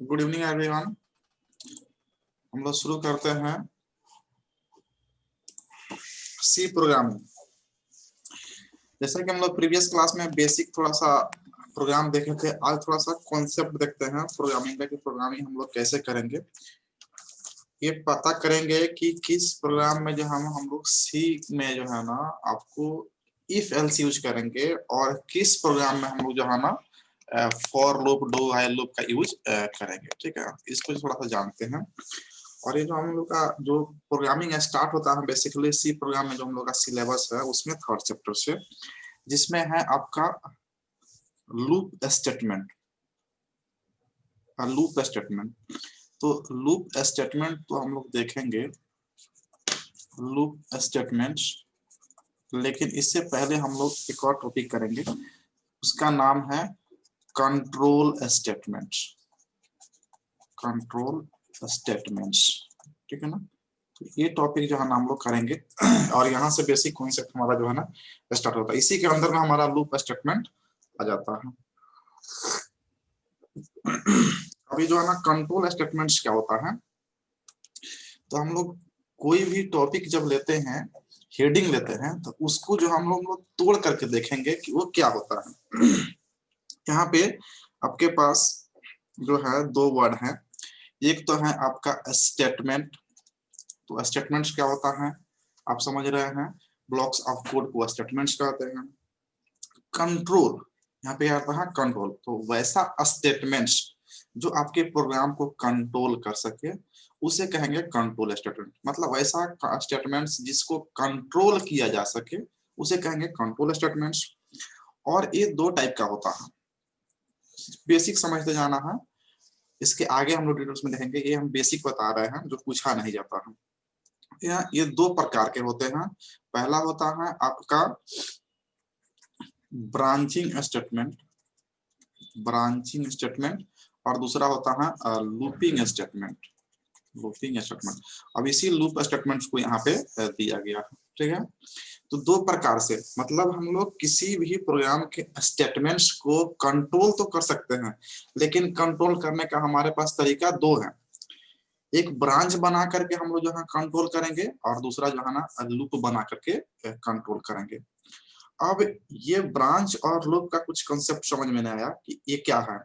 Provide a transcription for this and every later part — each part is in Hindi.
Good evening everyone. हम लोग शुरू करते हैं सी प्रोग्रामिंग। जैसा कि हम लोग प्रीवियस क्लास में बेसिक थोड़ा सा प्रोग्राम देखे थे, आज थोड़ा सा कॉन्सेप्ट देखते हैं प्रोग्रामिंग का कि प्रोग्रामिंग हम लोग कैसे करेंगे। ये पता करेंगे कि किस प्रोग्राम में जो हम लोग सी में जो है ना आपको इफ एल्स यूज करेंगे और किस प्रोग्राम में हम लोग जो है ना for loop do while loop का यूज करेंगे। ठीक है, इसको थोड़ा सा जानते हैं। और ये जो हम लोग का जो प्रोग्रामिंग स्टार्ट होता है बेसिकली सी प्रोग्राम में जो हम लोग का सिलेबस है उसमें थर्ड चैप्टर से, जिसमें है आपका लूप स्टेटमेंट। लूप स्टेटमेंट तो लूप स्टेटमेंट तो हम लोग देखेंगे लूप स्टेटमेंट्स, लेकिन इससे पहले हम लोग एक और टॉपिक करेंगे, उसका नाम है कंट्रोल स्टेटमेंट्स। कंट्रोल स्टेटमेंट्स, ठीक है ना। तो ये टॉपिक जो है ना हम लोग करेंगे और यहाँ से बेसिक कॉन्सेप्ट हमारा जो है ना स्टार्ट होता है। इसी के अंदर में हमारा लूप स्टेटमेंट आ जाता है। अभी जो है ना कंट्रोल स्टेटमेंट्स क्या होता है, तो हम लोग कोई भी टॉपिक जब लेते हैं, हेडिंग लेते हैं, तो उसको जो हम लोग तोड़ करके देखेंगे कि वो क्या होता है। यहाँ पे आपके पास जो है दो वर्ड हैं, एक तो है आपका स्टेटमेंट। तो स्टेटमेंट्स क्या होता है आप समझ रहे हैं, ब्लॉक्स ऑफ कोड को स्टेटमेंट्स कहते हैं। कंट्रोल, यहाँ पे आता है कंट्रोल, तो वैसा स्टेटमेंट्स जो आपके प्रोग्राम को कंट्रोल कर सके उसे कहेंगे कंट्रोल स्टेटमेंट। मतलब वैसा स्टेटमेंट्स जिसको कंट्रोल किया जा सके उसे कहेंगे कंट्रोल स्टेटमेंट्स। और ये दो टाइप का होता है, बेसिक समझते जाना है। इसके आगे हम लोग डिटेल्स में देखेंगे, ये हम बेसिक बता रहे हैं जो पूछा नहीं जाता है। ये दो प्रकार के होते हैं। पहला होता है आपका ब्रांचिंग स्टेटमेंट, ब्रांचिंग स्टेटमेंट, और दूसरा होता है लूपिंग स्टेटमेंट, लूपिंग स्टेटमेंट। अब इसी लूप स्टेटमेंट्स को यहाँ पे दिया गया है। ठीक है, तो दो प्रकार से, मतलब हम लोग किसी भी प्रोग्राम के स्टेटमेंट्स को कंट्रोल तो कर सकते हैं, लेकिन कंट्रोल करने का हमारे पास तरीका दो है। एक ब्रांच बना करके हम लोग जो है कंट्रोल करेंगे, और दूसरा जो है ना लूप बना करके कंट्रोल करेंगे। अब ये ब्रांच और लूप का कुछ कंसेप्ट समझ में नहीं आया कि ये क्या है।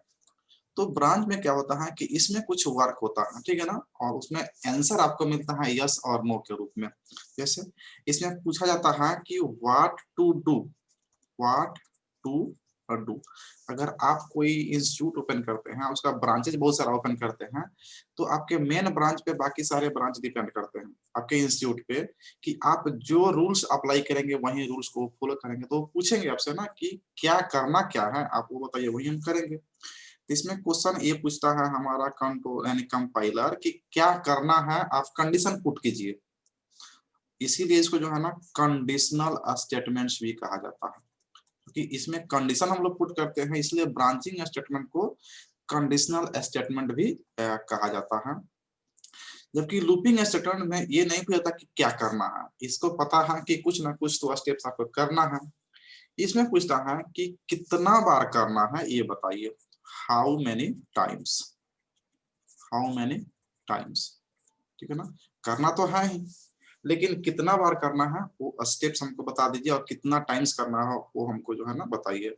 तो ब्रांच में क्या होता है कि इसमें कुछ वर्क होता है, ठीक है ना, और उसमें आंसर आपको मिलता है यस और नो के रूप में। जैसे इसमें पूछा जाता है कि what to do, what to do. अगर आप कोई इंस्टीट्यूट ओपन करते हैं, उसका ब्रांचेज बहुत सारा ओपन करते हैं, तो आपके मेन ब्रांच पे बाकी सारे ब्रांच डिपेंड करते हैं आपके इंस्टीट्यूट पे, कि आप जो रूल्स अप्लाई करेंगे वही रूल्स को फॉलो करेंगे। तो पूछेंगे आपसे ना कि क्या करना क्या है, आप वो बताइए, वही हम करेंगे। इसमें क्वेश्चन ये पूछता है हमारा कंट्रोल यानी कंपाइलर कि क्या करना है, आप कंडीशन पुट कीजिए। इसीलिए इसको जो है ना कंडीशनल स्टेटमेंट्स भी कहा जाता है, क्योंकि इसमें कंडीशन हम लोग पुट करते हैं, इसलिए ब्रांचिंग स्टेटमेंट को कंडीशनल स्टेटमेंट भी कहा जाता है। जबकि लूपिंग स्टेटमेंट में ये नहीं पूछा कि क्या करना है, इसको पता है कि कुछ ना कुछ तो स्टेप्स आपको करना है। इसमें पूछता है कि कितना बार करना है ये बताइए, how many times, how many times. ठीक है ना, करना तो है ही, लेकिन कितना बार करना है वो स्टेप्स हमको बता दीजिए, और कितना टाइम्स करना है वो हमको जो है ना बताइए।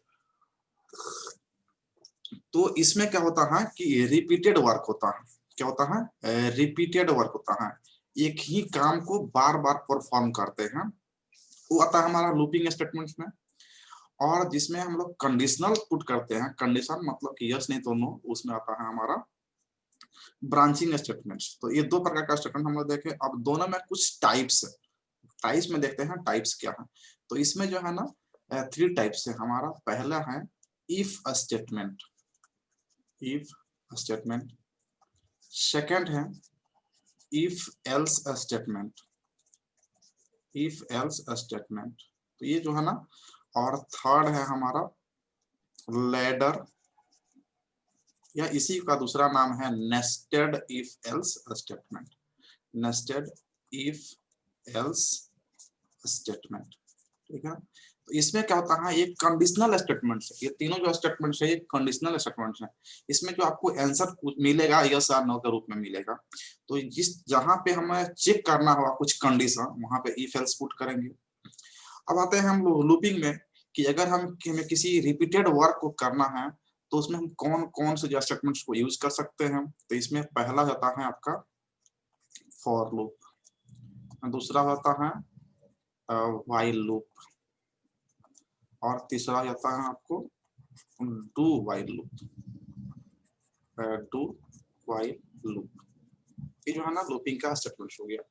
तो इसमें क्या होता है कि रिपीटेड वर्क होता है। क्या होता है, रिपीटेड वर्क होता है, एक ही काम को बार बार परफॉर्म करते हैं, वो आता है हमारा लूपिंग स्टेटमेंट्स में। और जिसमें हम लोग कंडीशनल पुट करते हैं, कंडीशन मतलब कि यस नहीं तो नो, उसमें आता है हमारा ब्रांचिंग स्टेटमेंट्स। तो ये दो प्रकार का स्टेटमेंट हम लोग देखे। अब दोनों में कुछ टाइप्स है, टाइप्स में देखते हैं टाइप्स क्या है। तो इसमें जो है ना 3 टाइप्स है हमारा। पहला है if statement, if statement. Second है if else statement, if else statement. तो ये जो है ना, और थर्ड है हमारा लैडर, या इसी का दूसरा नाम है nested if else statement, nested if else statement. ठीक है। तो इसमें क्या होता है, ये कंडीशनल स्टेटमेंट्स है, ये तीनों जो स्टेटमेंट्स है ये कंडीशनल स्टेटमेंट्स है। इसमें जो आपको आंसर मिलेगा यस और नो के रूप में मिलेगा। तो जिस जहां पे हमें चेक करना होगा कुछ कंडीशन, वहां पे इफ एल्स पुट करेंगे। अब आते हैं हम लूपिंग में, कि अगर हमें किसी रिपीटेड वर्क को करना है तो उसमें हम कौन कौन से स्टेटमेंट्स को यूज कर सकते हैं। तो इसमें पहला होता है आपका फॉर लूप, दूसरा होता है व्हाइल लूप, और तीसरा जाता है आपको do while loop, do while loop. ये जो है ना लूपिंग का स्टेटमेंट्स हो गया।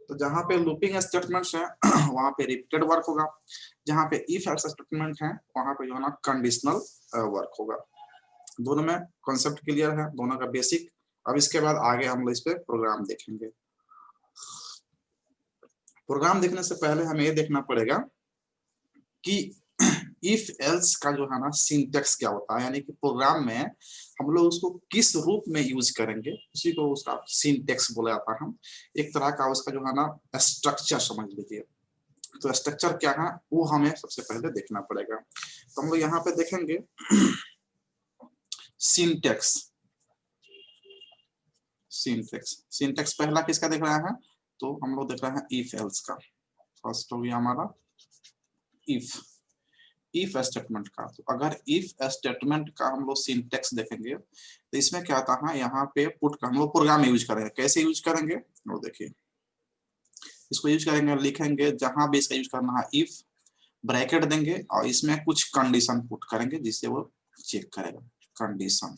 तो जहां पे लूपिंग स्टेटमेंट्स है वहां पे रिपीटेड वर्क होगा, जहां पे इफ एल्स स्टेटमेंट है वहां पे जो है ना कंडीशनल वर्क होगा। दोनों में कॉन्सेप्ट क्लियर है, दोनों का बेसिक। अब इसके बाद आगे हम लोग इस पे प्रोग्राम देखेंगे। प्रोग्राम देखने से पहले हमें ये देखना पड़ेगा कि इफ एल्स का जो है ना सिंटेक्स क्या होता है, यानी कि प्रोग्राम में हम लोग उसको किस रूप में यूज करेंगे, उसी को उसका सिंटेक्स बोला जाता है। एक तरह का उसका जो है ना स्ट्रक्चर समझ लीजिए। तो स्ट्रक्चर क्या है वो हमें सबसे पहले देखना पड़ेगा। तो हम लोग यहाँ पे देखेंगे सिंटेक्स, सिंटेक्स, सिंटेक्स पहला किसका देख रहा है, तो हम लोग देख रहे हैं इफ एल्स का। फर्स्ट हो गया हमारा इफ, इफ स्टेटमेंट का। तो अगर इफ स्टेटमेंट का हम लोग सिंटेक्स देखेंगे तो इसमें क्या आता है, यहाँ पे पुट का हम लोग प्रोग्राम यूज करेंगे। कैसे यूज करेंगे वो देखिए, इसको यूज करेंगे, लिखेंगे जहां भी इसका यूज करना है इफ, ब्रैकेट देंगे और इसमें कुछ कंडीशन पुट करेंगे जिससे वो चेक करेगा कंडीशन।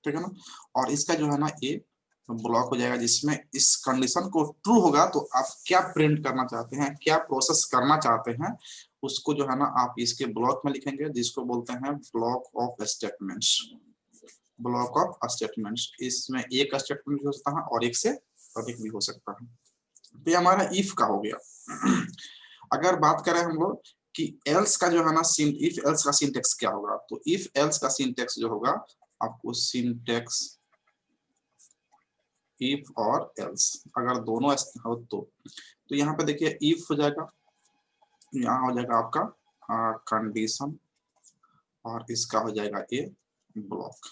ठीक है ना। और इसका जो है ना ये ब्लॉक हो जाएगा, जिसमें इस कंडीशन को ट्रू होगा तो आप क्या प्रिंट करना चाहते हैं, क्या प्रोसेस करना चाहते हैं, उसको जो है ना आप इसके ब्लॉक में लिखेंगे, जिसको बोलते हैं block of statements, block of statements. इसमें एक स्टेटमेंट भी हो सकता है और एक से अधिक भी हो सकता है। तो ये हमारा इफ का हो गया। अगर बात करें हम लोग कि एल्स का जो है ना इफ एल्स का सिंटेक्स क्या होगा, तो इफ एल्स का सिंटेक्स जो होगा आपको सिंटेक्स इफ और एल्स अगर दोनों हो तो यहाँ पे देखिए इफ हो जाएगा, यहाँ हो जाएगा आपका कंडीशन, और इसका हो जाएगा ये ब्लॉक।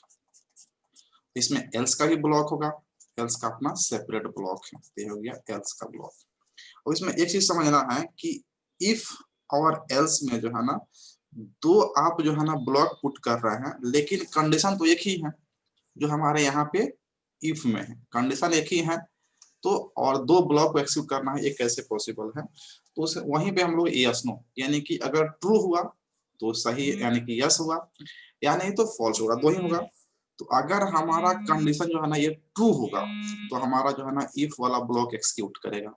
इसमें एल्स का भी ब्लॉक होगा, एल्स का अपना सेपरेट ब्लॉक है, ये हो गया एल्स का ब्लॉक। और इसमें एक चीज समझना है कि इफ और एल्स में जो है ना दो आप जो है ना ब्लॉक पुट कर रहे हैं, लेकिन कंडीशन तो एक ही है जो हमारे यहाँ पे इफ में है, कंडीशन एक ही है। तो और दो ब्लॉक को एक्सिक्यूट करना है, ये कैसे पॉसिबल है, तो वहीं पे हम लोग यस नो, यानी कि अगर ट्रू हुआ तो सही, यानी कि यस हुआ, या नहीं तो फॉल्स होगा, दो ही होगा। तो अगर हमारा कंडीशन जो है ना ये ट्रू होगा तो हमारा जो है ना इफ वाला ब्लॉक एक्सिक्यूट करेगा।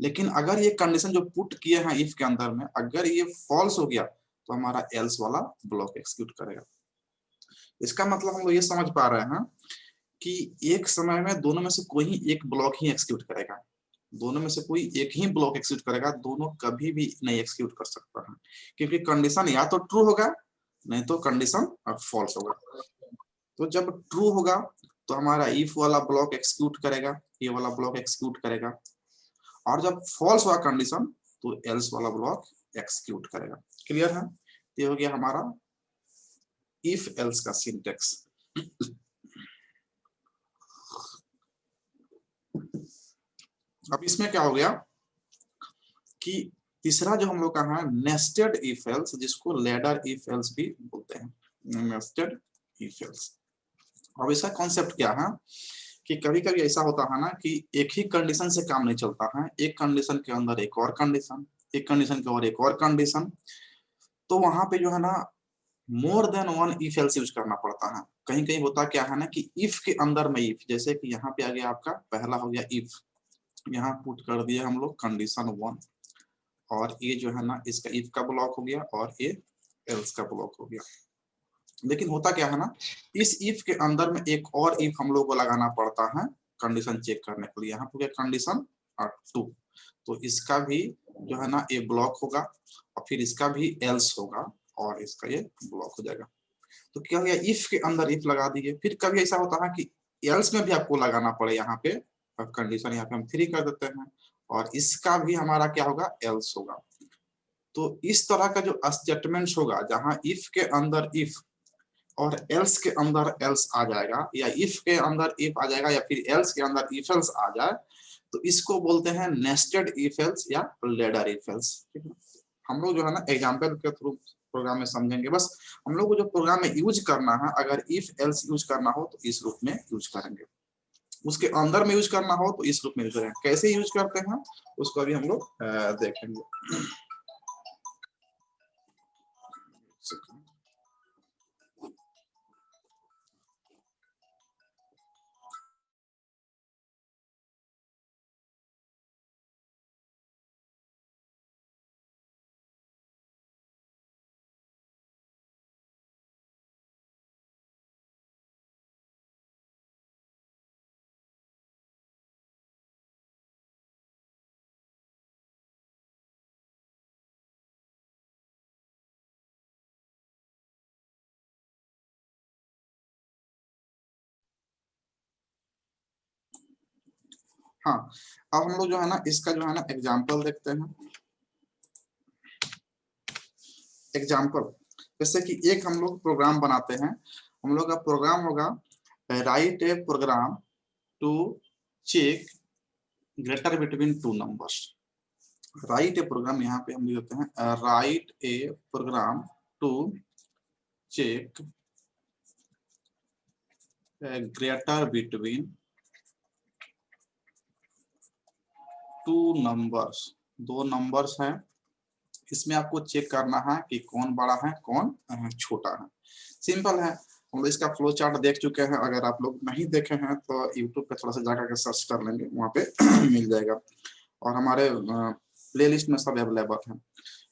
लेकिन अगर ये कंडीशन जो पुट किए हैं इफ के अंदर में अगर ये फॉल्स हो गया तो हमारा एल्स वाला ब्लॉक एक्सिक्यूट करेगा। इसका मतलब हम लोग ये समझ पा रहे हैं कि एक समय में दोनों में से कोई एक ब्लॉक ही एक्सिक्यूट करेगा, दोनों में से कोई एक ही ब्लॉक एक्सिक्यूट करेगा, दोनों कभी भी नहीं एक्सिक्यूट कर सकता है, क्योंकि कंडीशन या तो ट्रू होगा नहीं तो कंडीशन फॉल्स होगा। तो जब ट्रू होगा तो हमारा इफ वाला ब्लॉक एक्सिक्यूट करेगा, ये वाला ब्लॉक एक्सिक्यूट करेगा, और जब फॉल्स हुआ कंडीशन तो एल्स वाला ब्लॉक एक्सिक्यूट करेगा। क्लियर है। ये हो गया हमारा इफ एल्स का सिंटेक्स। अब इसमें क्या हो गया कि तीसरा जो हम लोग का है नेस्टेड इफ एल्स, जिसको लैडर इफ एल्स भी बोलते हैं, नेस्टेड इफ एल्स। अब इसका कॉन्सेप्ट क्या है कि कभी कभी ऐसा होता है ना कि एक ही कंडीशन से काम नहीं चलता है, एक कंडीशन के अंदर एक और कंडीशन, एक कंडीशन के और एक और कंडीशन। तो वहां पे जो है ना more than one if else use करना पड़ता है। कहीं कहीं होता क्या है ना कि इफ के अंदर में इफ, जैसे कि यहाँ पे आ गया आपका पहला हो गया इफ, यहाँ पुट कर दिया हम लोग कंडीशन 1, और ये जो है ना इसका इफ का ब्लॉक हो गया और ये एल्स का ब्लॉक हो गया। लेकिन होता क्या है ना, इस इफ के अंदर में एक और इफ हम लोग को लगाना पड़ता है कंडीशन चेक करने के लिए। यहाँ पे कंडीशन 2, तो इसका भी जो है ना ये ब्लॉक होगा और फिर इसका भी एल्स होगा और इसका ये ब्लॉक हो जाएगा। तो क्या हो गया, इफ के अंदर इफ लगा दिए। फिर कभी ऐसा होता है कि एल्स में भी आपको लगाना पड़े, यहाँ पे कंडीशन यहाँ पे हम 3 कर देते हैं और इसका भी हमारा क्या होगा, एल्स होगा। तो इस तरह का जो स्टेटमेंट्स होगा जहां इफ के अंदर इफ और एल्स के अंदर एल्स आ जाएगा, या इफ के अंदर इफ आ जाएगा या फिर एल्स के अंदर इफ एल्स आ जाए, तो इसको बोलते हैं नेस्टेड इफ एल्स या लेडर इफ एल्स। हम लोग जो है ना एग्जांपल के थ्रू प्रोग्राम में समझेंगे। बस हम लोग को जो प्रोग्राम में यूज करना है, अगर इफ एल्स यूज करना हो तो इस रूप में यूज करेंगे, उसके अंदर में यूज करना हो तो इस रूप में यूज करेंगे। कैसे यूज करते हैं उसको अभी हम लोग देखेंगे। हाँ, अब हम लोग जो है ना इसका जो है ना एग्जाम्पल देखते हैं। एग्जाम्पल जैसे कि एक हम लोग प्रोग्राम बनाते हैं। हम लोग का प्रोग्राम होगा write a program to check greater between two numbers. Write a program, यहाँ पे हम लिख देते हैं write a program to check greater between two numbers. दो नंबर्स हैं, इसमें आपको चेक करना है कि कौन बड़ा है कौन छोटा है। सिंपल है, हम लोग इसका फ्लो चार्ट देख चुके हैं। अगर आप लोग नहीं देखे हैं तो यूट्यूब पे थोड़ा सा जाकर के सर्च कर लेंगे, वहाँ पे मिल जाएगा और हमारे प्लेलिस्ट में सब अवेलेबल है।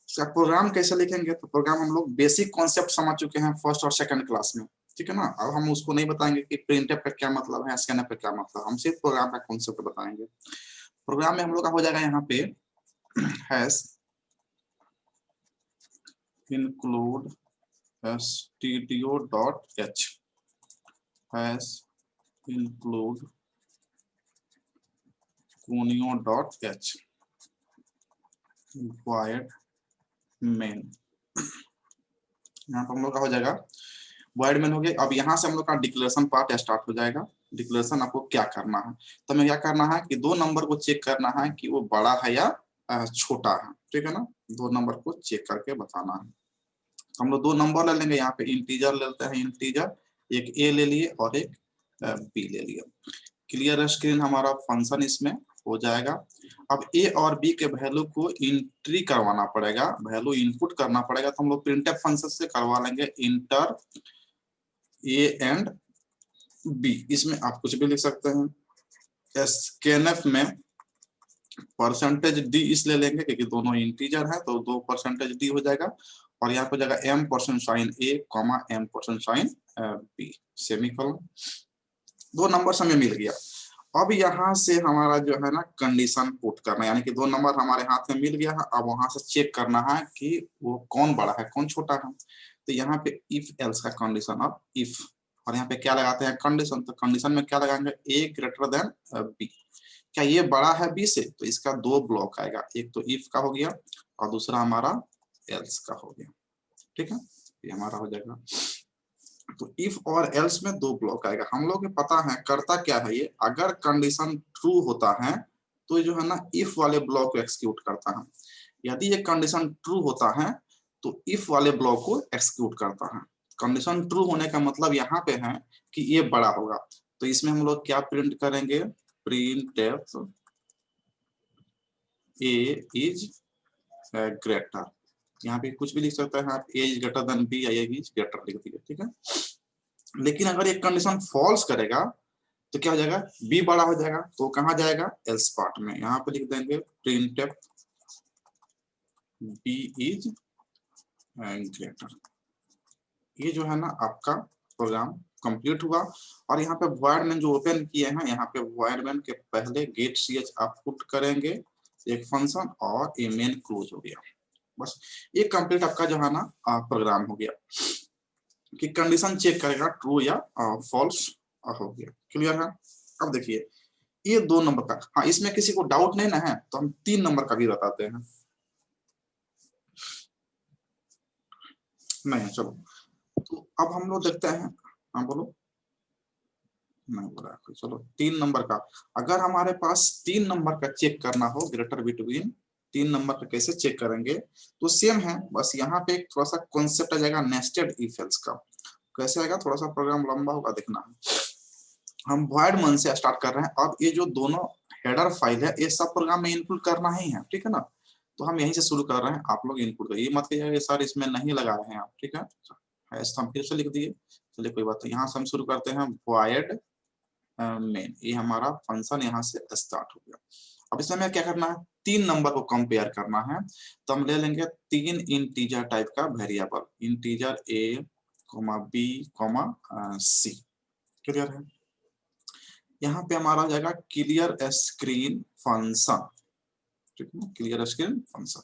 इसका प्रोग्राम कैसे लिखेंगे, तो प्रोग्राम हम लोग बेसिक कॉन्सेप्ट समझ चुके हैं फर्स्ट और सेकंड क्लास में, ठीक है ना। अब हम उसको नहीं बताएंगे कि प्रिंटफ का क्या मतलब है, स्कैनफ का क्या मतलब, हम सिर्फ प्रोग्राम का कॉन्सेप्ट बताएंगे। प्रोग्राम में हम लोग का हो जाएगा यहाँ पे hash include stdio.h, has include conio.h, void main। यहाँ पर हम लोग का हो जाएगा void main हो गया। अब यहाँ से हम लोग का डिक्लेरेशन पार्ट स्टार्ट हो जाएगा। डिक्लेरेशन आपको क्या करना है, तो हमें क्या करना है कि दो नंबर को चेक करना है कि वो बड़ा है या छोटा है, ठीक है ना। दो नंबर को चेक करके बताना है। हम लोग दो नंबर ले लेंगे, यहाँ पे इंटीजर लेते हैं, इंटीजर एक ए ले लिए और एक बी ले लिया। क्लियर स्क्रीन हमारा फंक्शन इसमें हो जाएगा। अब ए और बी के वैल्यू को एंट्री करवाना पड़ेगा, वैल्यू इनपुट करना पड़ेगा। तो हम लोग प्रिंटफ फंक्शन से करवा लेंगे इंटर ए एंड बी। इसमें आप कुछ भी लिख सकते हैं। स्कैनफ में परसेंटेज डी इसलिए लेंगे क्योंकि दोनों इंटीजर है, तो 2% डी हो जाएगा और यहाँ पे जाएगा ampersand sign a comma ampersand sign b semicolon. दो नंबर हमें मिल गया। अब यहाँ से हमारा जो है ना कंडीशन पुट करना, यानी कि दो नंबर हमारे हाथ में मिल गया है। अब वहां से चेक करना है कि वो कौन बड़ा है कौन छोटा है। तो यहाँ पे इफ एल्स का कंडीशन ऑफ इफ, और यहाँ पे क्या लगाते हैं कंडीशन, तो कंडीशन में क्या लगाएंगे ए ग्रेटर देन बी। क्या ये बड़ा है बी से, तो इसका दो ब्लॉक आएगा, एक तो इफ का हो गया और दूसरा हमारा एल्स का हो गया, ठीक है। ये हमारा हो जाएगा। तो इफ और एल्स में दो ब्लॉक आएगा। हम लोग को पता है करता क्या है ये, अगर कंडीशन ट्रू होता है तो जो है ना इफ वाले ब्लॉक को एक्सिक्यूट करता है। यदि ये कंडीशन ट्रू होता है तो इफ वाले ब्लॉक को एक्सिक्यूट करता है। कंडीशन ट्रू होने का मतलब यहाँ पे है कि ये बड़ा होगा, तो इसमें हम लोग क्या प्रिंट करेंगे, printf a is greater। यहाँ पे कुछ भी लिख सकते हैं आप, ए इज ग्रेटर देन बी या ए इज ग्रेटर लिख दिए, ठीक है। लेकिन अगर एक कंडीशन फॉल्स करेगा तो क्या हो जाएगा, बी बड़ा हो जाएगा, तो कहाँ जाएगा, एल्स पार्ट में। यहाँ पे लिख देंगे प्रिंटफ बी इज ग्रेटर। ये जो है ना आपका प्रोग्राम कंप्लीट हुआ। और यहाँ पे वॉइड मेन जो ओपन किए हैं, यहाँ पे वॉइड मेन के पहले गेट ch आप पुट करेंगे एक फंक्शन, और ये मेन क्लोज हो गया। बस ये कंप्लीट आपका जो है ना प्रोग्राम हो गया कि कंडीशन चेक करेगा ट्रू या फॉल्स हो गया। क्लियर है। अब देखिए ये 2 नंबर का, हाँ इसमें किसी को डाउट नहीं ना है तो हम 3 नंबर का भी बताते हैं। नहीं चलो, तो अब हम लोग देखते हैं। हाँ बोलो, नहीं बोला चलो 3 नंबर का। अगर हमारे पास 3 नंबर का चेक करना हो, ग्रेटर बिटवीन 3 नंबर का कैसे चेक करेंगे, तो सेम है, बस यहाँ पे थोड़ा सा कॉन्सेप्ट आ जाएगा नेस्टेड इफ एल्स का। कैसे आएगा, थोड़ा सा प्रोग्राम लंबा होगा, देखना है। हम वॉइड मेन से स्टार्ट कर रहे हैं। अब ये जो दोनों हेडर फाइल है ये सब प्रोग्राम में इनक्लूड करना ही है, ठीक है ना। तो हम यहीं से शुरू कर रहे हैं, आप लोग इनक्लूड करिए, मत कहिए सर इसमें नहीं लगा रहे हैं आप, ठीक है। ऐसा हम फिर से लिख दिए, चलिए कोई बात नहीं। यहाँ से हम शुरू करते हैं वॉइड मेन, ये हमारा फंक्शन यहाँ से स्टार्ट हो गया। अब इसमें हमें क्या करना है, 3 नंबर को कंपेयर करना है। तो हम ले लेंगे 3 इंटीजर टाइप का variable, integer a, b, c। Clear है। यहाँ पे हमारा हो जाएगा क्लियर स्क्रीन फंक्शन, ठीक है, क्लियर स्क्रीन फंक्शन।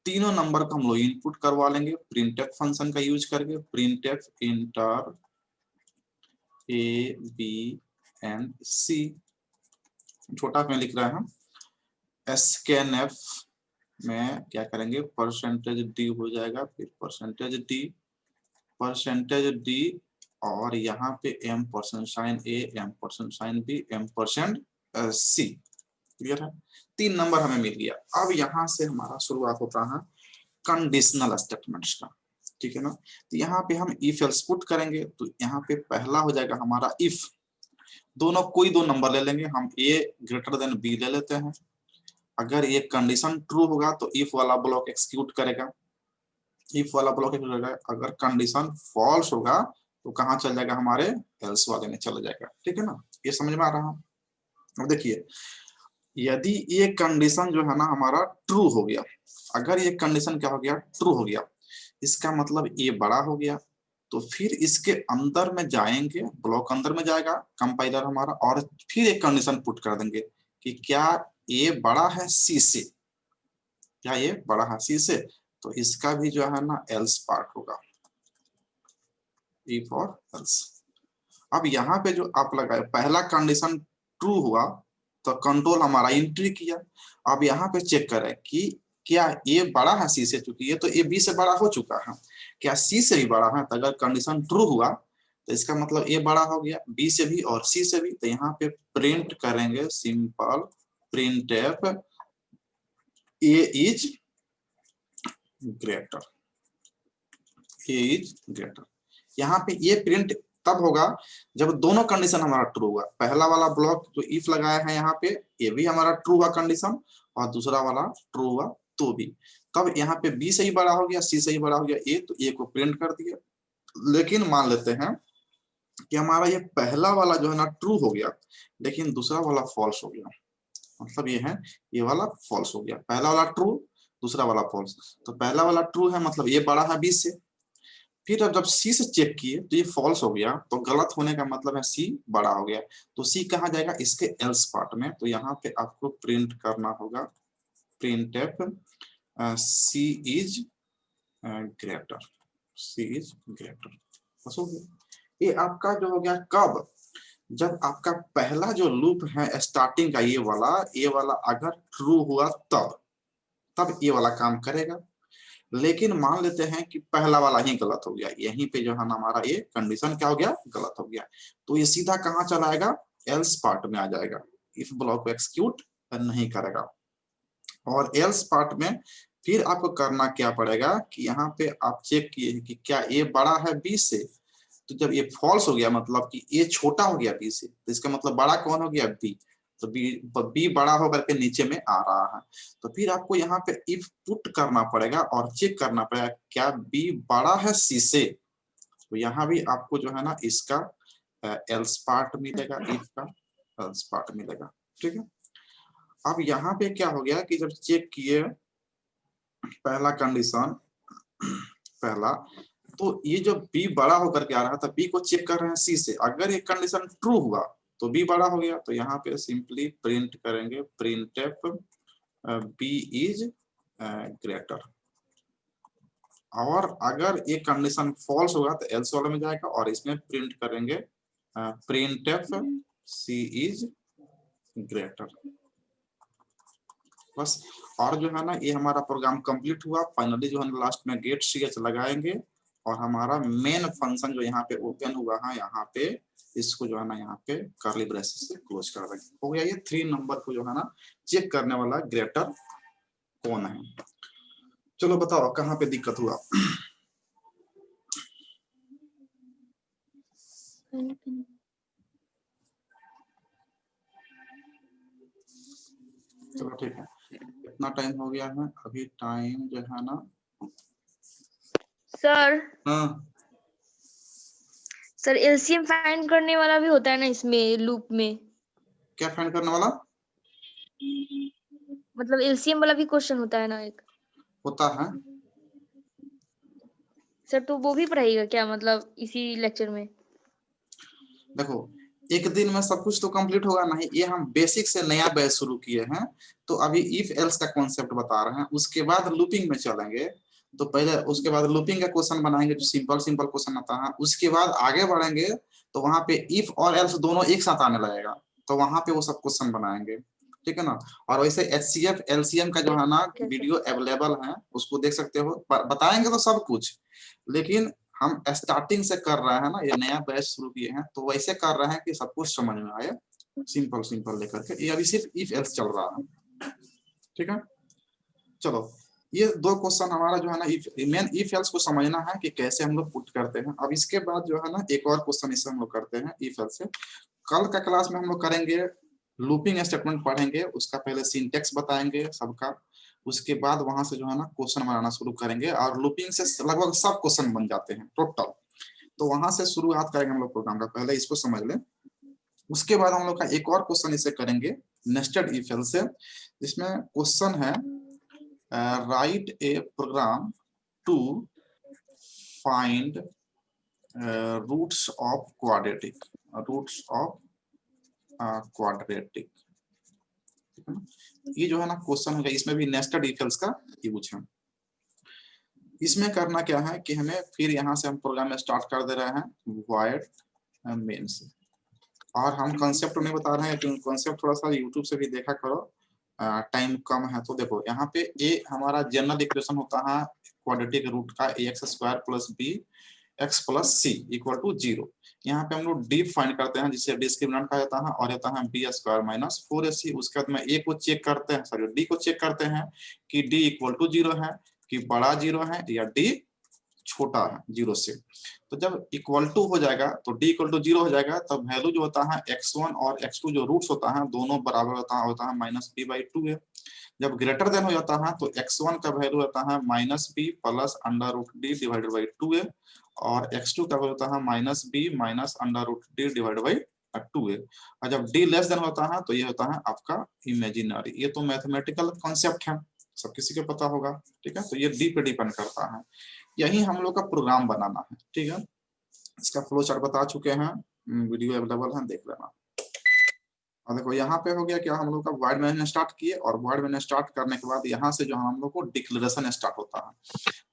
तीनों नंबर को हम लोग इनपुट करवा लेंगे प्रिंटफ फंक्शन का यूज करके, printf inter a, b and c। छोटा में लिख रहे हैं, स्कैनफ में क्या करेंगे, परसेंटेज डी हो जाएगा, फिर परसेंटेज डी, और यहाँ पे m percent sign a, m percent sign b, m percent c। Clear है। 3 नंबर हमें मिल गया। अब यहाँ से हमारा शुरुआत होता है कंडीशनल स्टेटमेंट्स का, ठीक है ना। तो यहाँ पे हम इफ एल्स पुट करेंगे, तो यहाँ पे पहला हो जाएगा हमारा इफ, दोनों कोई 2 नंबर ले लेंगे, हम a ग्रेटर देन b ले लेते हैं। अगर ये कंडीशन ट्रू होगा तो इफ वाला ब्लॉक एक्सिक्यूट करेगा, इफ वाला ब्लॉक एक्सिक्यूट करेगा। अगर कंडीशन फॉल्स होगा तो कहाँ चल जाएगा, हमारे एल्स वाले में चला जाएगा, ठीक है ना। ये समझ में आ रहा है। अब देखिए यदि ये कंडीशन जो है ना हमारा ट्रू हो गया, अगर ये कंडीशन क्या हो गया, ट्रू हो गया, इसका मतलब ये बड़ा हो गया, तो फिर इसके अंदर में जाएंगे, ब्लॉक अंदर में जाएगा कंपाइलर हमारा, और फिर एक कंडीशन पुट कर देंगे कि क्या ये बड़ा है सी से, क्या ये बड़ा है सी से, तो इसका भी जो है ना एल्स पार्ट होगा, इफ और एल्स। अब यहाँ पे जो आप लगाए, पहला कंडीशन ट्रू हुआ तो कंट्रोल हमारा एंट्री किया। अब यहाँ पे चेक करें कि क्या ए बड़ा है सी से, चूंकि ये तो ए बी से बड़ा हो चुका है, क्या सी से भी बड़ा है। तो अगर कंडीशन ट्रू हुआ तो इसका मतलब ए बड़ा हो गया बी से भी और सी से भी। तो यहाँ पे प्रिंट करेंगे simple printf A is greater, A is greater. यहाँ पे ये प्रिंट तब होगा जब दोनों कंडीशन हमारा ट्रू हुआ। पहला वाला ब्लॉक जो इफ लगाया है यहाँ पे, ये भी हमारा ट्रू हुआ कंडीशन, और दूसरा वाला ट्रू हुआ तो भी। तब यहाँ पे बी से ही बड़ा हो गया, सी से ही बड़ा हो गया ए, तो ए को प्रिंट कर दिया। लेकिन मान लेते हैं कि हमारा ये पहला वाला जो है ना ट्रू हो गया, लेकिन दूसरा वाला फॉल्स हो गया। मतलब ये है, ये वाला फॉल्स हो गया, पहला वाला ट्रू, दूसरा वाला फॉल्स। तो पहला वाला ट्रू है, मतलब ये बड़ा है बी से। फिर अब जब सी से चेक किए तो ये फॉल्स हो गया, तो गलत होने का मतलब है सी बड़ा हो गया। तो सी कहाँ जाएगा, इसके एल्स पार्ट में। तो यहाँ पे आपको प्रिंट करना होगा printf c is greater, c is greater. बस हो गया। ये आपका जो हो गया कब, जब आपका पहला जो लूप है स्टार्टिंग का, ये वाला अगर ट्रू हुआ तब ये वाला काम करेगा। लेकिन मान लेते हैं कि पहला वाला ही गलत हो गया, यहीं पे जो है ना हमारा ये कंडीशन क्या हो गया, गलत हो गया, तो ये सीधा कहाँ चला आएगा, एल्स पार्ट में आ जाएगा। इफ ब्लॉक को एक्सिक्यूट नहीं करेगा। और एल्स पार्ट में फिर आपको करना क्या पड़ेगा कि यहाँ पे आप चेक किए कि क्या ए बड़ा है बी से। तो जब ये फॉल्स हो गया, मतलब कि ए छोटा हो गया बी से, तो इसका मतलब बड़ा कौन हो गया, बी। तो बी बड़ा होकर के नीचे में आ रहा है, तो फिर आपको यहाँ पे इफ पुट करना पड़ेगा और चेक करना पड़ेगा क्या बी बड़ा है सी से। तो यहाँ भी आपको जो है ना इसका एल्स पार्ट मिलेगा, इफ का एल्स पार्ट मिलेगा, ठीक है। अब यहाँ पे क्या हो गया कि जब चेक किए पहला कंडीशन पहला, तो ये जो बी बड़ा होकर के आ रहा था, बी को चेक कर रहे हैं सी से, अगर ये कंडीशन ट्रू हुआ तो बी बड़ा हो गया, तो यहाँ पे सिंपली प्रिंट करेंगे प्रिंटफ बी इज ग्रेटर। और अगर ये कंडीशन फॉल्स होगा तो एल्स वाले में जाएगा और इसमें प्रिंट करेंगे प्रिंटफ सी इज ग्रेटर, बस। और जो है ना ये हमारा प्रोग्राम कंप्लीट हुआ। फाइनली जो है लास्ट में गेट ch लगाएंगे और हमारा मेन फंक्शन जो यहाँ पे ओपन हुआ है, यहाँ पे इसको जो है ना यहाँ पे कर्ली ब्रेसेस से क्लोज कर देंगे। हो गया ये 3 नंबर को जो है ना चेक करने वाला ग्रेटर कौन है। चलो बताओ कहाँ पे दिक्कत हुआ। चलो ठीक है, कितना टाइम हो गया है अभी? टाइम जो है ना सर, हाँ सर एलसीएम फाइंड करने वाला भी होता है ना इसमें लूप में? क्या फाइंड करने वाला? मतलब एलसीएम वाला भी क्वेश्चन होता है ना एक? होता है सर, तो वो भी पढ़ाइएगा क्या, मतलब इसी लेक्चर में? देखो एक दिन में सब कुछ तो कंप्लीट होगा नहीं, ये हम बेसिक से नया बैच शुरू किए हैं, तो अभी इफ एल्स का कॉन्सेप्ट बता रहे हैं, उसके बाद लूपिंग में चलेंगे। तो पहले उसके बाद लूपिंग का क्वेश्चन बनाएंगे जो सिंपल सिंपल क्वेश्चन आता है, उसके बाद आगे बढ़ेंगे तो वहां पे इफ और एल्स दोनों एक साथ आने लगेगा, तो वहां पे वो सब क्वेश्चन बनाएंगे, ठीक है ना। और वैसे एचसीएफ एलसीएम का जो है ना वीडियो अवेलेबल है, उसको देख सकते हो। बताएंगे तो सब कुछ, लेकिन हम स्टार्टिंग से कर रहे हैं ना, ये नया बैच शुरू किए हैं, तो वैसे कर रहे हैं कि सब कुछ समझ में आए, सिंपल सिंपल लेकर के। ये अभी सिर्फ इफ एल्स चल रहा है, ठीक है। चलो ये 2 क्वेश्चन हमारा जो है ना मेन इफ एल्स को समझना है कि कैसे हम लोग पुट करते हैं। अब इसके बाद जो है ना एक और क्वेश्चन इससे हम लोग करते हैं इफ एल्स से। कल का क्लास में हम लोग करेंगे लूपिंग स्टेटमेंट पढ़ेंगे, उसका पहले सिंटेक्स बताएंगे सबका, उसके बाद वहां से जो है ना क्वेश्चन बनाना शुरू करेंगे, और लूपिंग से लगभग सब क्वेश्चन बन जाते हैं टोटल। तो वहां से शुरुआत करेंगे हम लोग प्रोग्राम का, पहले इसको समझ लें। उसके बाद हम लोग का एक और क्वेश्चन इसे करेंगे नेस्टेड इफ एल्स से, जिसमें क्वेश्चन है write a program to find roots of quadratic, roots of quadratic. ये जो है ना क्वेश्चन होगा, इसमें भी नेस्टेड इफ एल्स का यूज है। इसमें करना क्या है कि हमें फिर यहाँ से हम प्रोग्राम स्टार्ट कर दे रहे हैं वॉइड मेन से, और हम कॉन्सेप्ट नहीं बता रहे हैं क्योंकि कॉन्सेप्ट थोड़ा सा यूट्यूब से भी देखा करो, टाइम कम है। तो देखो यहाँ पे ए हमारा जनरल इक्वेशन होता है क्वाड्रेटिक रूट का ax² + bx + c = 0। यहाँ पे हम लोग डी फाइंड करते हैं जिसे डिस्क्रिमिनेंट कहा जाता है, और होता है b² - 4ac। उसके बाद में ए को चेक करते हैं, सॉरी डी को चेक करते हैं कि d = 0 है, कि बड़ा 0 है या डी छोटा है 0 से। तो जब इक्वल टू हो जाएगा तो d = 0 हो जाएगा, तब वैल्यू जो होता है x1 और x2 जो रूट्स होता है दोनों बराबर होता है -b/2 है। जब ग्रेटर देन हो जाता है तो x1 का वैल्यू होता है -b + √d/2 है, और x2 का वैल्यू होता है -b - √d/2 है। और जब d लेस देन होता है तो ये होता है आपका इमेजिनरी। ये तो मैथमेटिकल कॉन्सेप्ट है, सब किसी को पता होगा, ठीक है। तो ये डी पे डिपेंड करता है, यही हम लोग का प्रोग्राम बनाना है, ठीक है। इसका फ्लो चार्ट बता चुके हैं, वीडियो अवेलेबल है, देख लेना। और देखो यहाँ पे हो गया क्या, हम लोग का वर्ड मैनेजमेंट स्टार्ट किए, और वर्ड मैनेजमेंट स्टार्ट करने के बाद यहाँ से जो हम लोग को डिक्लेरेशन स्टार्ट होता है।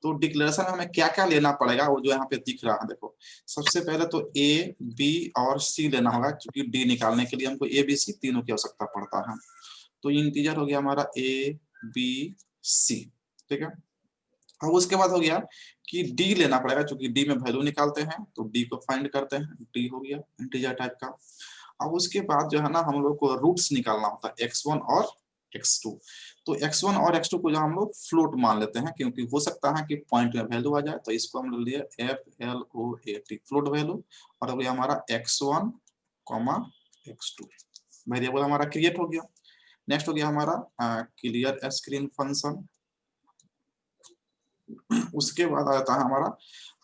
तो डिक्लेरेशन में हमें क्या क्या लेना पड़ेगा वो जो यहाँ पे दिख रहा है, देखो सबसे पहले तो ए बी और सी लेना होगा, क्योंकि डी निकालने के लिए हमको ए बी सी तीनों की आवश्यकता पड़ता है। तो इंटीजर हो गया हमारा ए बी सी, ठीक है। अब उसके बाद हो गया कि डी लेना पड़ेगा, क्योंकि डी में वैल्यू निकालते हैं, तो डी को फाइंड करते हैं, डी हो गया इंटीजर टाइप का। अब उसके बाद जो है ना हम लोग को रूट्स निकालना होता है x1 और x2। तो x1 और x2 को जो हम लोग फ्लोट मान लेते हैं, क्योंकि हो सकता है कि पॉइंट में वैल्यू आ जाए, तो इसको हम ले लिए FLOAT फ्लोट वैल्यू, और अब हमारा x1, x2। वेरिएबल हमारा क्रिएट हो गया। नेक्स्ट हो गया हमारा क्लियर स्क्रीन फंक्शन। उसके बाद आता है हमारा,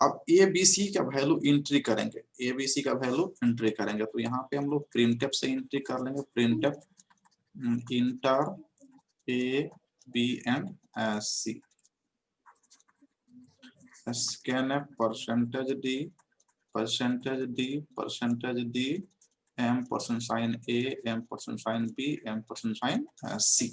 अब ए बी सी का वैल्यू एंट्री करेंगे, ए बी सी का वैल्यू एंट्री करेंगे। तो यहाँ पे हम लोग प्रिंटफ से एंट्री कर लेंगे, printf enter a b and c, scanf percentage d ampersand sign a ampersand sign b ampersand sign c.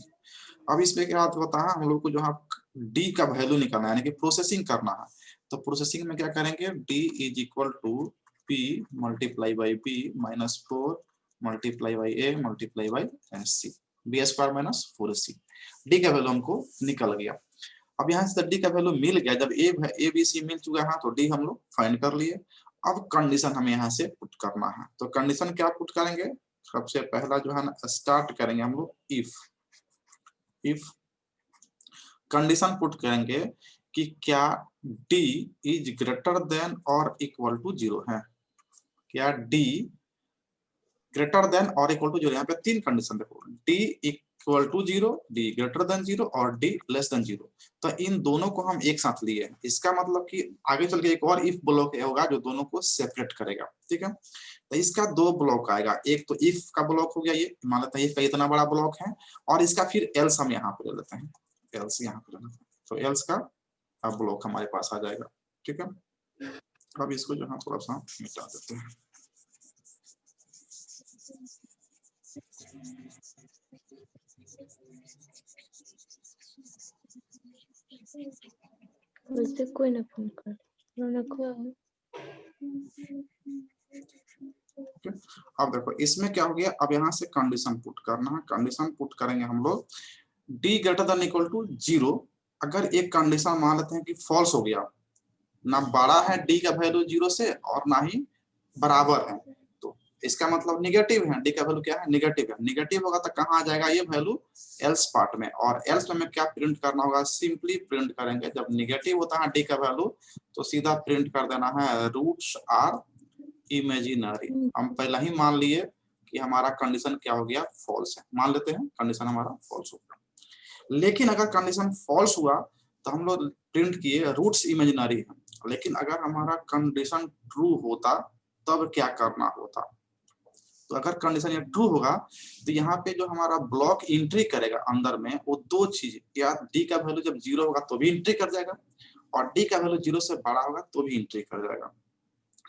अब इसमें क्या होता है, हम लोग को जो है डी का वैल्यू निकालना है, यानी कि प्रोसेसिंग करना है। तो प्रोसेसिंग में क्या करेंगे, d is equal to p multiply by b minus 4 multiply by a multiply by c, b square minus 4सी। डी का वैल्यू हमको निकल गया। अब यहाँ से डी का वैल्यू मिल गया, जब ए बी सी मिल चुका है तो डी हम लोग फाइंड कर लिए। अब कंडीशन हमें यहाँ से पुट करना है। तो कंडीशन क्या पुट करेंगे, सबसे पहला जो है ना स्टार्ट करेंगे हम लोग इफ कंडीशन पुट करेंगे कि क्या डी इज ग्रेटर देन और इक्वल टू 0 है, क्या डी ग्रेटर देन और इक्वल टू 0। यहाँ पे 3 कंडीशन देखो, d equal to 0, d greater than 0 और डी लेस देन 0। तो इन दोनों को हम एक साथ लिए, इसका मतलब कि आगे चल के एक और इफ ब्लॉक होगा जो दोनों को सेपरेट करेगा, ठीक है। तो इसका 2 ब्लॉक आएगा, एक तो इफ का ब्लॉक हो गया, ये मान लेते हैं इफ का इतना बड़ा ब्लॉक है, और इसका फिर एल्स हम यहाँ पे ले लेते हैं, एल्स यहाँ पे ले लेते हैं। तो एल्स का ब्लॉक हमारे पास आ जाएगा, ठीक है। अब इसको जो है थोड़ा सा मिटा देते हैं। वैसे कोई ना फोन कर अब देखो इसमें क्या हो गया, अब यहाँ से कंडीशन पुट करना है। कंडीशन पुट करेंगे हम लोग d greater than equal to 0। अगर एक कंडीशन मान लेते हैं कि फॉल्स हो गया, ना बड़ा है डी का वैल्यू 0 से और ना ही बराबर है, तो इसका मतलब निगेटिव है, डी का वैल्यू क्या है, निगेटिव है। निगेटिव होगा तो कहाँ आ जाएगा ये वैल्यू, एल्स पार्ट में। और एल्स में क्या प्रिंट करना होगा, सिंपली प्रिंट करेंगे, जब निगेटिव होता है डी का वैल्यू तो सीधा प्रिंट कर देना है रूट्स आर इमेजिनरी। हम पहले ही मान लिए कि हमारा कंडीशन क्या हो गया, फॉल्स है, मान लेते हैं कंडीशन हमारा फॉल्स हो गया। लेकिन अगर कंडीशन फॉल्स हुआ तो हम लोग प्रिंट किए रूट्स इमेजिनरी है। लेकिन अगर हमारा कंडीशन ट्रू होता तब क्या करना होता, तो अगर कंडीशन ये ट्रू होगा तो यहाँ पे जो हमारा ब्लॉक एंट्री करेगा अंदर में, वो 2 चीज, या डी का वैल्यू जब 0 होगा तो भी एंट्री कर जाएगा, और डी का वैल्यू 0 से बड़ा होगा तो भी एंट्री कर जाएगा।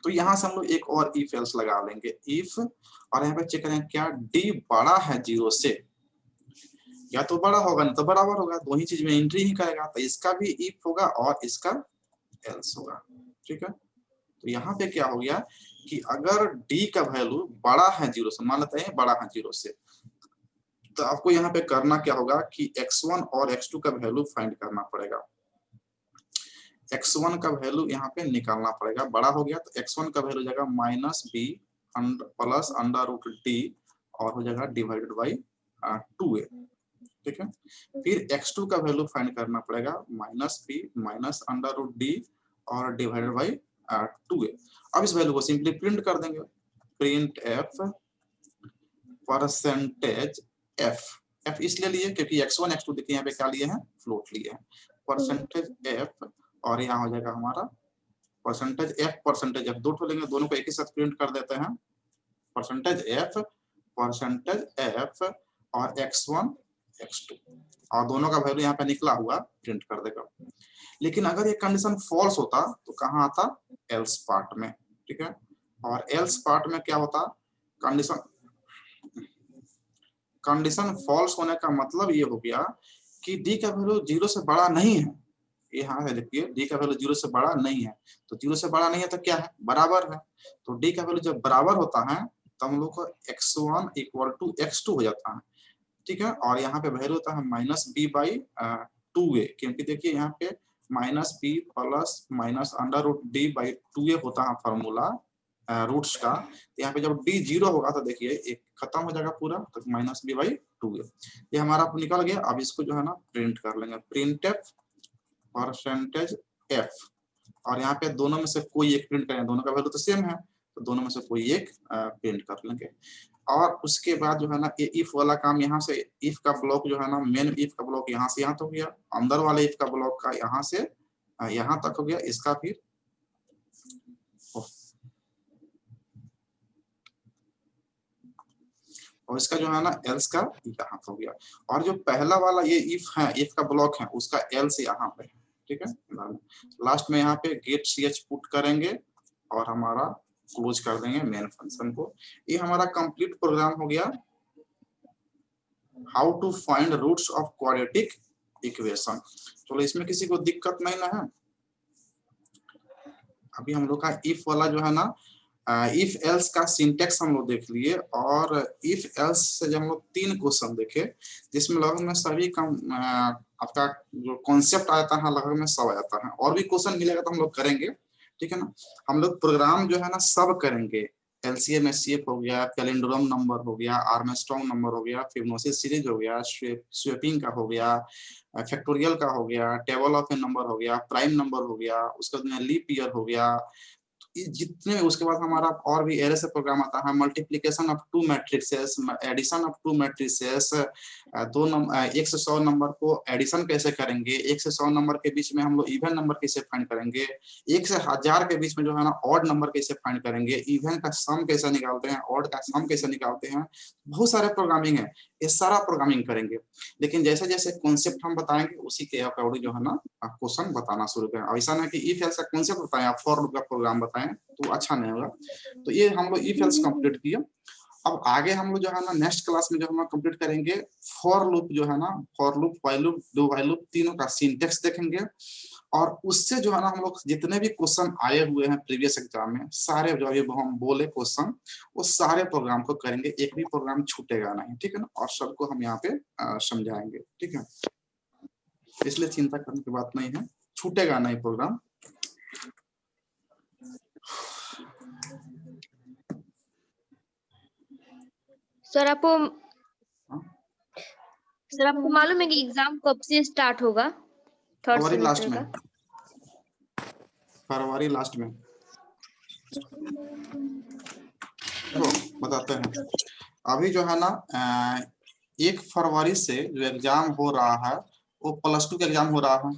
तो यहाँ से हम लोग एक और इफ एल्स लगा लेंगे, इफ, और यहाँ पे चेक करेंगे क्या डी बड़ा है 0 से, या तो बड़ा होगा ना तो बराबर होगा, 2 ही चीज में एंट्री ही करेगा। तो इसका भी इफ होगा और इसका एल्स होगा, ठीक है। तो यहाँ पे क्या हो गया कि अगर डी का वैल्यू बड़ा है 0 से, मान लेते हैं बड़ा है 0 से, तो आपको यहाँ पे करना क्या होगा कि x1 और x2 का वैल्यू फाइंड करना पड़ेगा। x1 का वैल्यू यहाँ पे निकालना पड़ेगा, बड़ा हो गया तो x1 का वैल्यू जाएगा minus b plus under root d, और हो जाएगा डिवाइडेड बाई 2a, ठीक है। फिर x2 का वैल्यू फाइंड करना पड़ेगा, minus b minus under root d और डिवाइडेड बाई 2a। अब इस वैल्यू को सिंपली प्रिंट कर देंगे, print f percentage f, f इसलिए लिए क्योंकि x1 x2 देखिए यहाँ पे क्या लिए हैं, फ्लोट लिए हैं, परसेंटेज एफ, और यहाँ हो जाएगा हमारा परसेंटेज एफ, दो ठो लेंगे, दोनों को एक ही साथ प्रिंट कर देते हैं, परसेंटेज एफ और x1 x2, और दोनों का वैल्यू यहाँ पे निकला हुआ प्रिंट कर देगा। लेकिन अगर ये कंडीशन फॉल्स होता तो कहाँ आता, एल्स पार्ट में, ठीक है। और एल्स पार्ट में क्या होता, कंडीशन फॉल्स होने का मतलब ये हो गया कि डी का वैल्यू 0 से बड़ा नहीं है। यहाँ है देखिए डी का वैल्यू 0 से बड़ा नहीं है, तो 0 से बड़ा नहीं है तो क्या है, बराबर है। तो डी का वैल्यू जब बराबर होता है तो हम लोग को x1 इक्वल टू x2 हो जाता है, ठीक है। और यहाँ पे वैल्यू होता है माइनस बी बाई 2a, क्योंकि देखिए यहाँ पे minus b plus minus under root d by 2a होता है फॉर्मूला रूट्स का। तो यहाँ पे जब डी 0 होगा तो देखिए एक खत्म हो जाएगा पूरा, तो माइनस बी बाई 2a ये हमारा निकल गया। अब इसको जो है ना प्रिंट कर लेंगे, प्रिंट एफ परसेंटेज एफ, और यहाँ पे दोनों में से कोई एक प्रिंट करें, दोनों का वैल्यू तो सेम है तो दोनों में से कोई एक प्रिंट कर लेंगे। और उसके बाद जो है ना ये इफ वाला काम यहाँ से, इफ का ब्लॉक जो है ना मेन इफ का ब्लॉक यहाँ से यहाँ तक हो गया, अंदर वाले इफ का ब्लॉक का यहाँ से यहाँ तक हो गया, इसका फिर और इसका जो है ना एल्स का यहाँ हो गया। और जो पहला वाला ये इफ है, इफ का ब्लॉक है, उसका एल्स यहाँ पे है, ठीक है। लास्ट में यहाँ पे गेट ch पुट करेंगे और हमारा क्लोज कर देंगे मेन फंक्शन को। ये हमारा कंप्लीट प्रोग्राम हो गया, how to find roots of quadratic equation. चलो इसमें किसी को दिक्कत नहीं ना है। अभी हम लोग का इफ वाला जो है ना इफ एल्स का सिंटेक्स हम लोग देख लिए, और इफ एल्स से जब हम लोग 3 क्वेश्चन देखे जिसमें लगभग में सभी का आपका जो कॉन्सेप्ट आता है लगभग में सब आ जाता है। और भी क्वेश्चन मिलेगा तो हम लोग करेंगे, ठीक है ना। हम लोग प्रोग्राम जो है ना सब करेंगे, एलसीएम एचसीएफ हो गया, पैलिंड्रोम नंबर हो गया, आर्मस्ट्रांग नंबर हो गया, फिबोनाची सीरीज हो गया, स्वेपिंग का हो गया, फैक्टोरियल का हो गया, टेबल ऑफ ए नंबर हो गया, प्राइम नंबर हो गया, उसके बाद लीप ईयर हो गया, जितने। उसके बाद हमारा और भी एरे से प्रोग्राम आता है, multiplication of 2 matrices, addition of 2 matrices, 1 से 100 नंबर को एडिशन कैसे करेंगे, 1 से 100 नंबर के बीच में हम लोग इवन नंबर कैसे फाइंड करेंगे, 1 से 1000 के बीच में जो है ना ऑड नंबर कैसे फाइंड करेंगे, इवन का सम कैसे निकालते हैं, ऑड का सम कैसे निकालते हैं। बहुत सारे प्रोग्रामिंग है, ये सारा प्रोग्रामिंग करेंगे। लेकिन जैसे जैसे कॉन्सेप्ट हम बताएंगे उसी के अकॉर्डिंग जो है ना क्वेश्चन बताना शुरू करें। ऐसा नहीं कि इफ एल्स का कॉन्सेप्ट बताएं आप फॉर लूप का प्रोग्राम बताएं तो अच्छा नहीं होगा। तो ये हम लोग इफ एल्स कंप्लीट किया। अब आगे हम लोग जो है ना नेक्स्ट क्लास में जो हम कंप्लीट करेंगे फॉर लूप जो है ना, for loop, while loop, do while loop, तीनों का सिंटेक्स देखेंगे। और उससे जो है ना हम लोग जितने भी क्वेश्चन आए हुए हैं प्रीवियस एग्जाम में, सारे जो अभी हम बोले क्वेश्चन, वो सारे प्रोग्राम को करेंगे, एक भी प्रोग्राम छूटेगा नहीं, ठीक है ना। और सबको हम यहाँ पे समझाएंगे, ठीक है। इसलिए चिंता करने की बात नहीं है, छूटेगा नहीं प्रोग्राम। सर आपको मालूम है कि एग्जाम कब से स्टार्ट होगा? थर्ड फरवरी लास्ट सेमेस्टर में, का फरवरी लास्ट में। तो बताते हैं अभी जो है ना 1 फरवरी से जो एग्जाम हो रहा है वो +2 का एग्जाम हो रहा है।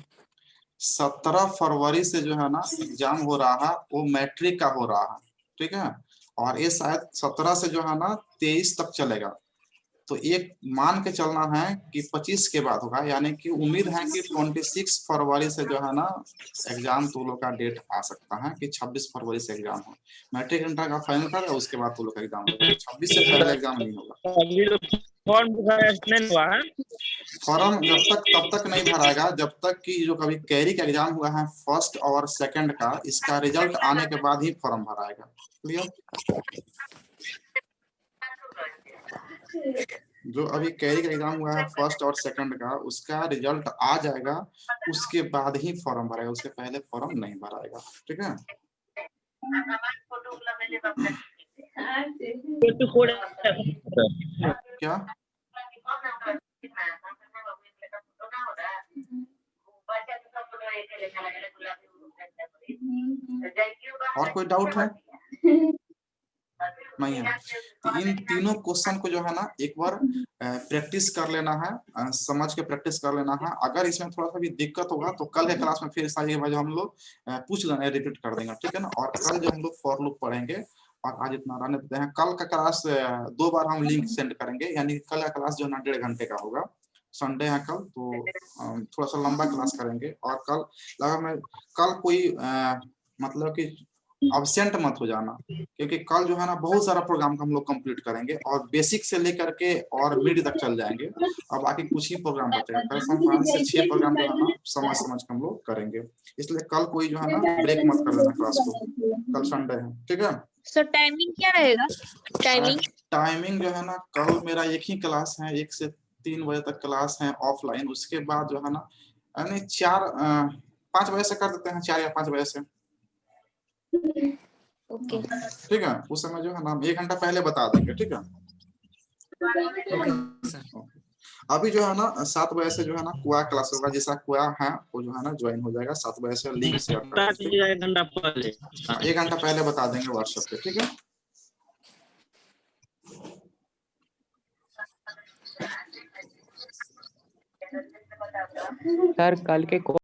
17 फरवरी से जो है ना एग्जाम हो रहा है वो मैट्रिक का हो रहा है, ठीक है। और ये शायद 17 से जो है ना 23 तक चलेगा। तो एक मान के चलना है कि 25 के बाद होगा, यानी कि उम्मीद है कि 26 फरवरी से जो है ना एग्जाम तो लोग का डेट आ सकता है कि 26 फरवरी से एग्जाम हो। मैट्रिक इंटर का फाइनल कर, उसके बाद तो लोग का एग्जाम होगा, 26 से पहले एग्जाम नहीं होगा। अभी तो फॉर्म नहीं हुआ है, फॉर्म जब तक तब तक नहीं भराएगा जब तक कि जो कभी कैरी का एग्जाम हुआ है फर्स्ट और सेकंड का, इसका रिजल्ट आने के बाद ही फॉर्म भराएगा। क्लियर? जो अभी कैरी का एग्जाम हुआ है फर्स्ट और सेकंड का, उसका रिजल्ट आ जाएगा, उसके बाद ही फॉर्म भराएगा, उसके पहले फॉर्म नहीं भराएगा, ठीक है। क्या और कोई डाउट है? नहीं है। तो इन तीनों क्वेश्चन को जो है ना एक बार प्रैक्टिस कर लेना है, समझ के प्रैक्टिस कर लेना है। अगर इसमें थोड़ा सा भी दिक्कत होगा तो कल के क्लास में फिर सारी बात हम लोग पूछ लेंगे, रिपीट कर देंगे, ठीक है ना। और कल जो हम लोग फॉर लूप पढ़ेंगे, और आज इतना रहने देते हैं। कल का क्लास 2 बार हम लिंक सेंड करेंगे, यानी कल का क्लास जो है ना 1.5 घंटे का होगा। संडे है कल, तो थोड़ा सा लंबा क्लास करेंगे। और कल लगा मैं कल कोई मतलब कि अब्सेंट मत हो जाना, क्योंकि कल जो है ना बहुत सारा प्रोग्राम हम लोग कंप्लीट करेंगे और बेसिक से लेकर के और मिड तक चल जाएंगे। अब बाकी कुछ ही प्रोग्राम बचेगा, कल हम 5 से 6 प्रोग्राम जो है ना समझ के हम लोग करेंगे। इसलिए कल कोई जो है ना ब्रेक मत कर देना क्लास को, कल संडे है, ठीक है। सर टाइमिंग क्या रहेगा? टाइमिंग जो है ना कल मेरा एक ही क्लास है, 1 से 3 बजे तक क्लास है ऑफलाइन। उसके बाद जो है ना यानी 5 बजे से कर देते हैं, 4 या 5 बजे से, ओके ठीक है। उस समय जो है ना 1 घंटा पहले बता देंगे, ठीक है। अभी जो है ना 7 बजे से जो है ना कुआ क्लास होगा, जैसा कुआ है वो जो है ना ज्वाइन हो जाएगा 7 बजे से, लिंक शेयर कर देंगे। 1 घंटा पहले बता देंगे व्हाट्सएप पे, ठीक है। सर कल के